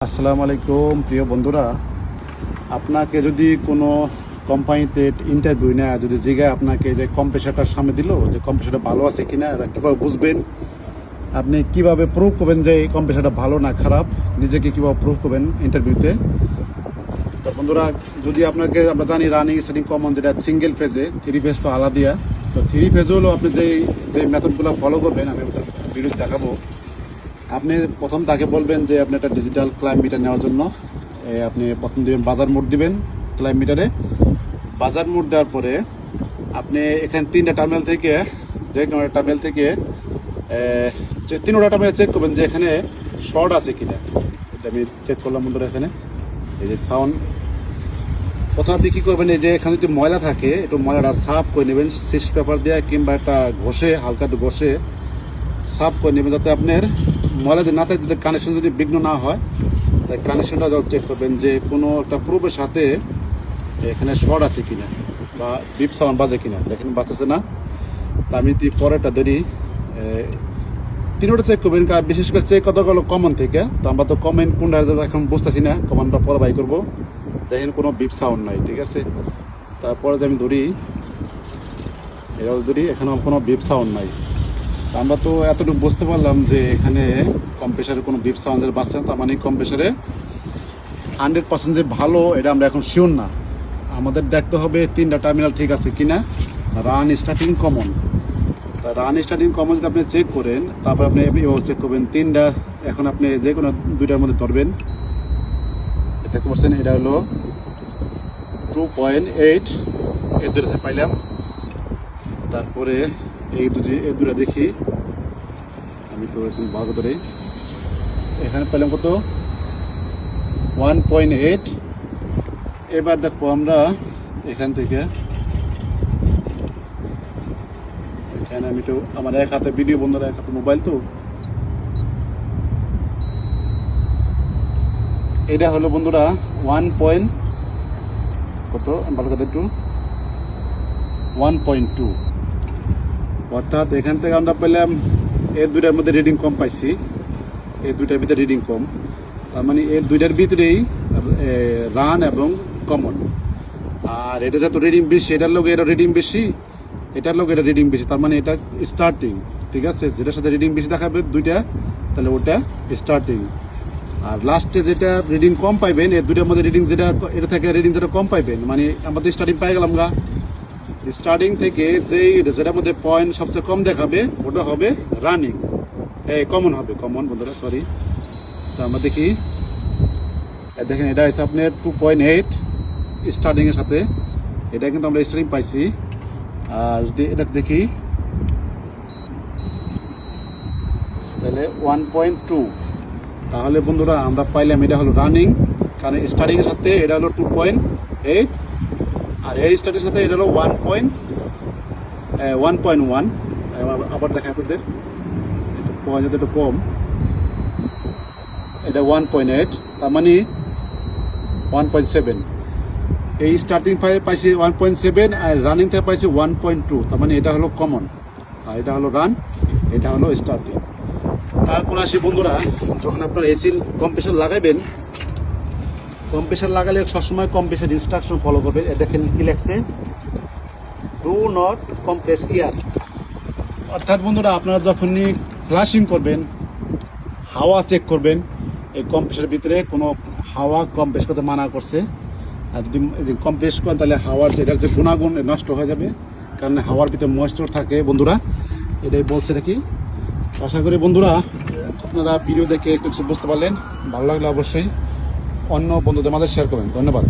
আসসালামু আলাইকুম প্রিয় বন্ধুরা, আপনাকে যদি কোনো কোম্পানিতে ইন্টারভিউ নেয়, যদি জিজ্ঞাসা আপনাকে যে কম্প্রেসারটার সামনে দিল যে কম্প্রেসারটা ভালো আছে কিনা, এটা কীভাবে বুঝবেন, আপনি কিভাবে প্রুভ করবেন যে এই কম্প্রেসারটা ভালো না খারাপ, নিজেকে কীভাবে প্রুভ করবেন ইন্টারভিউতে। তো বন্ধুরা, যদি আপনাকে আমরা জানি রানিং স্টার্টিং কমন, যেটা সিঙ্গেল ফেজে, 3 ফেজ তো আলাদা। তো 3 ফেজে হলো আপনি যে মেথডগুলো ফলো করবেন, আমি ভিডিও দেখাবো। আপনি প্রথম তাকে বলবেন যে আপনি একটা ডিজিটাল ক্লাইম মিটার নেওয়ার জন্য আপনি প্রথম দিবেন বাজার মোড দিবেন। ক্লাইম মিটারে বাজার মোড দেওয়ার পরে আপনি এখানে 3টা টার্মিনাল থেকে, যে কোনো টার্মিনাল থেকে 3টা টার্মিনাল চেক করবেন যে এখানে শর্ট আছে কিনা। আমি চেক করলাম বন্ধুরা, এখানে এই যে সাউন্ড। প্রথম আপনি কী করবেন, এই যে এখানে যদি ময়লা থাকে, একটু ময়লাটা সাফ করে নেবেন সিস পেপার দিয়ে, কিংবা একটা ঘষে, হালকা একটু ঘষে সাফ করে নেবেন, যাতে আপনার ময়লা যদি না থাকে, যাতে কানেকশন যদি বিঘ্ন না হয়। তাই কানেকশনটা চেক করবেন যে কোনো একটা প্রুফের সাথে এখানে শর্ট আছে কিনা, বা বিপ সাউন্ড বাজে কিনা। দেখেন বাঁচতেছে না। তা আমি পরেরটা ধরি, 3টা চেক করবেন। বিশেষ করে চেক কথা হলো কমন থেকে। তো আমরা তো কমেন্ট কোনটা এখন বুঝতেছি না, কমনটা পরে বাই করবো। দেখেন কোনো বিপ সাউন্ড নাই, ঠিক আছে। তারপরে যে আমি ধরি, এটাও ধরি, এখানে কোনো বিপ সাউন্ড নাই। আমরা তো এতটুকু বুঝতে পারলাম যে এখানে কম্প্রেসারে কোনো বিপ সাউন্ডের বাচ্চা, তার মানে কম্প্রেসারে 100% যে ভালো, এটা আমরা এখন শিওর না। আমাদের দেখতে হবে 3টা টার্মিনাল ঠিক আছে কিনা, রান স্টার্টিং কমন। তা রান স্টার্টিং কমন যদি আপনি চেক করেন, তারপর আপনি চেক করবেন 3টা। এখন আপনি যে কোনো 2টার মধ্যে ধরবেন। দেখতে পাচ্ছেন এটা হলো 2.8, এর দূরে পাইলাম। তারপরে এই দুটা দেখি, আমি তো এখন ভাগ ধরে এখানে পেলাম কত, 1.8। এবার দেখো আমরা এখান থেকে, এখানে আমি তো আমার এক হাতে ভিডিও, বন্ধুরা এক হাতে মোবাইল, তো এটা হলো বন্ধুরা 1. কত ভালো কথা, একটু 1.2। অর্থাৎ এখান থেকে আমরা পেলাম এর 2টার মধ্যে রিডিং কম পাইছি, এই 2টার ভিতরে রিডিং কম। তার মানে এর 2টার ভিতরেই রান এবং কমন। আর এটা যত রিডিং বেশি, এটার লোক এটা রিডিং বেশি, এটার লোক এটা রিডিং বেশি, তার মানে এটা স্টার্টিং, ঠিক আছে। যেটার সাথে রিডিং বেশি দেখাবে 2টা, তাহলে ওটা স্টার্টিং। আর লাস্টে যেটা রিডিং কম পাইবেন, এর 2টার মধ্যে রিডিং যেটা, এটা থেকে রিডিং যেটা কম পাইবেন, মানে আমাদের স্টার্টিং পাই গেলাম গা। স্টার্টিং থেকে যেটার মধ্যে পয়েন্ট সবচেয়ে কম দেখাবে, ওটা হবে রানিং, কমন হবে, কমন বন্ধুরা, সরি। তো আমরা দেখি, দেখেন এটা হচ্ছে আপনার 2.8 স্টার্টিংয়ের সাথে, এটা কিন্তু আমরা স্টার্টিং পাইছি। আর যদি এটা দেখি, তাহলে 1.2। তাহলে বন্ধুরা আমরা পাইলাম এটা হলো রানিং, কারণ স্টার্টিংয়ের সাথে এটা হলো 2.8, আর এই স্টার্টের সাথে এটা হলো 1.1। আবার দেখা আপনাদের পয়েন্ট যাতে একটু কম, এটা 1.8, তার মানে 1.7। এই স্টার্টিং পাইছি 1.7, আর রানিং থেকে পাইছি 1.2, তার মানে এটা হলো কমন, আর এটা হলো রান, এটা হলো স্টার্টিং। তারপর আসি বন্ধুরা, যখন আপনার এসির কম্প্রেসার লাগাইবেন, কম্প্রেসার লাগালে সবসময় কম্প্রেসার ইনস্ট্রাকশন ফলো করবেন। দেখেন কি লেখছে, ডু নট কম্প্রেস এয়ার। অর্থাৎ বন্ধুরা, আপনারা যখনই ফ্লাশিং করবেন, হাওয়া চেক করবেন, এই কম্প্রেসারের ভিতরে কোনো হাওয়া কম্প্রেস করতে মানা করছে। আর যদি কম্প্রেস করেন, তাহলে হাওয়ার এটার যে গুণাগুণ নষ্ট হয়ে যাবে, কারণ হাওয়ার ভিতরে ময়েশ্চার থাকে বন্ধুরা, এটাই বলছে নাকি। আশা করি বন্ধুরা আপনারা ভিডিও দেখে একটু বুঝতে পারলেন। ভালো লাগলে অবশ্যই অন্য বন্ধুদের মাঝে শেয়ার করবেন। ধন্যবাদ।